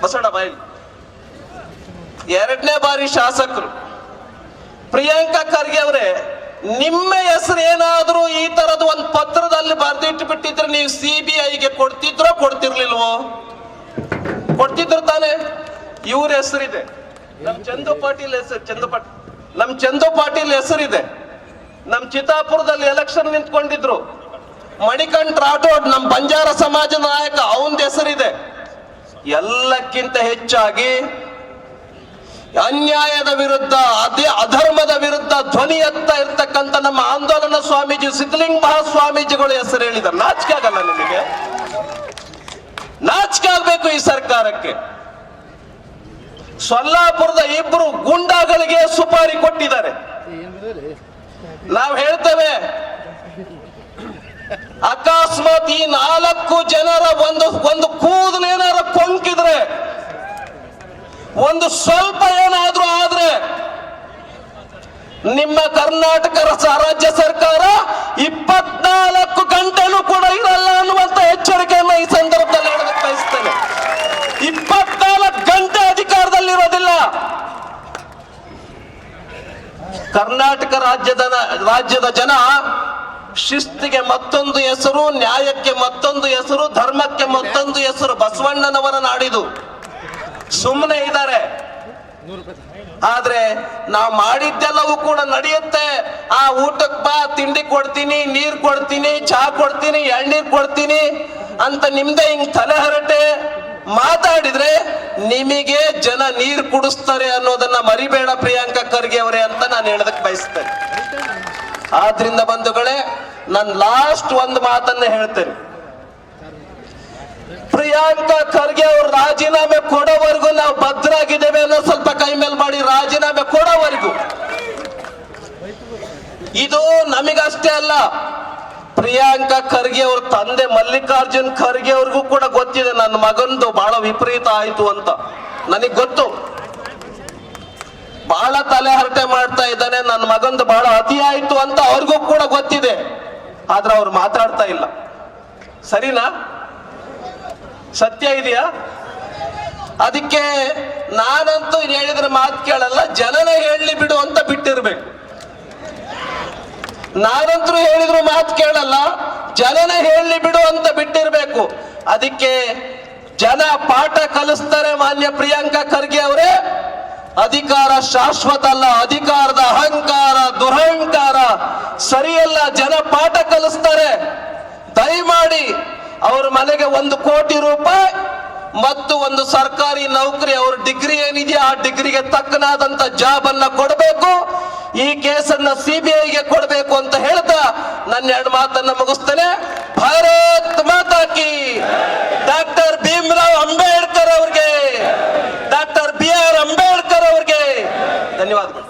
ಬಸವಣ್ಣ ಬಾಯಿ. ಎರಡನೇ ಬಾರಿ ಶಾಸಕರು ಪ್ರಿಯಾಂಕಾ ಖರ್ಗೆ ಅವರೇ, ನಿಮ್ಮ ಹೆಸರು ಏನಾದ್ರೂ ಈ ತರದ ಒಂದು ಪತ್ರದಲ್ಲಿ ಬರೆದಿಟ್ಟು ಬಿಟ್ಟಿದ್ರೆ ನೀವು CBIಗೆ ಕೊಡ್ತಿದ್ರೋ ಕೊಡ್ತಿರ್ಲಿಲ್ವೋ? ಕೊಡ್ತಿದ್ರು ತಾನೆ. ಇವ್ರ ಹೆಸರಿದೆ, ನಮ್ ಚಂದು ಪಾಟೀಲ್ ಹೆಸರು, ನಮ್ ಚಂದು ಪಾಟೀಲ್ ಹೆಸರಿದೆ. ನಮ್ ಚಿತ್ತಾಪುರದಲ್ಲಿ ಎಲೆಕ್ಷನ್ ನಿಂತ್ಕೊಂಡಿದ್ರು. ಮಣಿಕಂಠ ರಾಠೋಡ್ ನಮ್ ಬಂಜಾರ ಸಮಾಜದ ನಾಯಕ, ಅವನ ಹೆಸರಿದೆ. ಎಲ್ಲಕ್ಕಿಂತ ಹೆಚ್ಚಾಗಿ ಅನ್ಯಾಯದ ವಿರುದ್ಧ, ಅಧರ್ಮದ ವಿರುದ್ಧ ಧ್ವನಿ ಎತ್ತಾ ಇರ್ತಕ್ಕಂಥ ನಮ್ಮ ಆಂದೋಲನ ಸ್ವಾಮೀಜಿ ಸಿದ್ಧಲಿಂಗ ಮಹಾಸ್ವಾಮೀಜಿಗಳು ಹೆಸರು ಹೇಳಿದ್ದಾರೆ. ನಾಚಿಕೆ ಆಗಲ್ಲ ನಿಮಗೆ? ನಾಚಿಕೆ ಆಗ್ಬೇಕು ಈ ಸರ್ಕಾರಕ್ಕೆ. ಸೊಲ್ಲಾಪುರದ ಇಬ್ರು ಗುಂಡಾಗಳಿಗೆ ಸುಪಾರಿ ಕೊಟ್ಟಿದ್ದಾರೆ. ನಾವು ಹೇಳ್ತೇವೆ, ಅಕಸ್ಮಾತ್ ಈ 4 ಜನರ ಒಂದು ಕೂದಲೇನಾರ ಕೊಂಕಿದ್ರೆ, ಒಂದು ಸ್ವಲ್ಪ ಏನಾದ್ರೂ ಆದ್ರೆ ನಿಮ್ಮ ಕರ್ನಾಟಕ ರಾಜ್ಯ ಸರ್ಕಾರ 24 ಗಂಟೆನೂ ಕೂಡ ಇರಲ್ಲ ಅನ್ನುವಂತ ಎಚ್ಚರಿಕೆಯನ್ನು ಈ ಸಂದರ್ಭದಲ್ಲಿ ಹೇಳೋದಕ್ಕೆ ಬಯಸ್ತೇನೆ. 24 ಗಂಟೆ ಅಧಿಕಾರದಲ್ಲಿರೋದಿಲ್ಲ. ಕರ್ನಾಟಕ ರಾಜ್ಯದ ಜನ ಶಿಸ್ತಿಗೆ ಮತ್ತೊಂದು ಹೆಸರು, ನ್ಯಾಯಕ್ಕೆ ಮತ್ತೊಂದು ಹೆಸರು, ಧರ್ಮಕ್ಕೆ ಮತ್ತೊಂದು ಹೆಸರು. ಬಸವಣ್ಣನವರ ನಾಡಿದು. ಸುಮ್ಮನೆ ಇದ್ದಾರೆ. ಆದ್ರೆ ನಾವು ಮಾಡಿದ್ದೆಲ್ಲವೂ ಕೂಡ ನಡೆಯುತ್ತೆ. ಆ ಊಟಕ್ಕೆ ಬಾ, ತಿಂಡಿ ಕೊಡ್ತೀನಿ, ನೀರ್ ಕೊಡ್ತೀನಿ, ಚಹಾ ಕೊಡ್ತೀನಿ, ಎಳ್ನೀರ್ ಕೊಡ್ತೀನಿ ಅಂತ ನಿಮ್ದೆ ಹಿಂಗ್ ತಲೆ ಹರಟೆ ಮಾತಾಡಿದ್ರೆ ನಿಮಗೆ ಜನ ನೀರು ಕುಡಿಸ್ತಾರೆ ಅನ್ನೋದನ್ನ ಮರಿಬೇಡ ಪ್ರಿಯಾಂಕಾ ಖರ್ಗೆ ಅವರೇ ಅಂತ ನಾನು ಹೇಳೋದಕ್ಕೆ ಬಯಸ್ತೇನೆ. ಆದ್ರಿಂದ ಬಂಧುಗಳೇ, ನಾನು ಲಾಸ್ಟ್ ಒಂದು ಮಾತನ್ನ ಹೇಳ್ತೇನೆ. ಪ್ರಿಯಾಂಕಾ ಖರ್ಗೆ ಅವರು ರಾಜೀನಾಮೆ ಕೊಡೋವರೆಗೂ ನಾವು ಭದ್ರಾಗಿದ್ದೇವೆ ಅನ್ನೋ ಸ್ವಲ್ಪ ಕೈ ಮೇಲೆ ಮಾಡಿ. ರಾಜೀನಾಮೆ ಕೊಡೋವರೆಗೂ. ಇದು ನಮಗಷ್ಟೇ ಅಲ್ಲ, ಪ್ರಿಯಾಂಕಾ ಖರ್ಗೆ ಅವ್ರ ತಂದೆ ಮಲ್ಲಿಕಾರ್ಜುನ್ ಖರ್ಗೆ ಅವ್ರಿಗೂ ಕೂಡ ಗೊತ್ತಿದೆ ನನ್ನ ಮಗಂದು ಬಹಳ ವಿಪರೀತ ಆಯ್ತು ಅಂತ. ನನಗ್ ಗೊತ್ತು, ಬಹಳ ತಲೆ ಹರಟೆ ಮಾಡ್ತಾ ಇದ್ದಾನೆ, ನನ್ನ ಮಗಂದು ಬಹಳ ಅತಿ ಆಯ್ತು ಅಂತ ಅವ್ರಿಗೂ ಕೂಡ ಗೊತ್ತಿದೆ. ಆದ್ರೆ ಅವ್ರು ಮಾತಾಡ್ತಾ ಇಲ್ಲ. ಸರಿನಾ? ಸತ್ಯ ಇದೆಯಾ? ಅದಕ್ಕೆ ನಾನಂತೂ ಹೇಳಿದ್ರೆ ಮಾತು ಕೇಳಲ್ಲ, ಜನನೇ ಹೇಳಲಿ ಬಿಡು ಅಂತ ಬಿಟ್ಟಿರ್ಬೇಕು. ನಾನಂತರೂ ಹೇಳಿದ್ರು ಮಾತು ಕೇಳಲ್ಲ, ಜನನೇ ಹೇಳಲಿ ಬಿಡು ಅಂತ ಬಿಟ್ಟಿರ್ಬೇಕು. ಅದಕ್ಕೆ ಜನ ಪಾಠ ಕಲಿಸ್ತಾರೆ. ಮಾನ್ಯ ಪ್ರಿಯಾಂಕಾ ಖರ್ಗೆ ಅವರೇ, ಅಧಿಕಾರ ಶಾಶ್ವತ ಅಲ್ಲ, ಅಧಿಕಾರದ ಅಹಂಕಾರ, ದುರಹಂಕಾರ ಸರಿಯಲ್ಲ. ಜನ ಪಾಠ ಕಲಿಸ್ತಾರೆ. ದಯಮಾಡಿ ಅವ್ರ ಮನೆಗೆ 1 ಕೋಟಿ ರೂಪಾಯಿ ಮತ್ತು ಒಂದು ಸರ್ಕಾರಿ ನೌಕರಿ, ಅವ್ರ ಡಿಗ್ರಿ ಏನಿದೆಯಾ ಆ ಡಿಗ್ರಿಗೆ ತಕ್ಕನಾದಂತ ಜಾಬ್ ಅನ್ನ ಕೊಡಬೇಕು. ಈ ಕೇಸನ್ನ CBIಗೆ ಕೊಡಬೇಕು ಅಂತ ಹೇಳ್ತಾ ನನ್ನ 2 ಮಾತನ್ನ ಮುಗಿಸ್ತೇನೆ. ಭಾರತ್ ಮಾತಾ ಕಿ. ಡಾಕ್ಟರ್ ಭೀಮರಾವ್ ಅಂಬೇಡ್ಕರ್ ಅವ್ರಿಗೆ, ಡಾಕ್ಟರ್ BR ಅಂಬೇಡ್ಕರ್ ಅವ್ರಿಗೆ ಧನ್ಯವಾದಗಳು.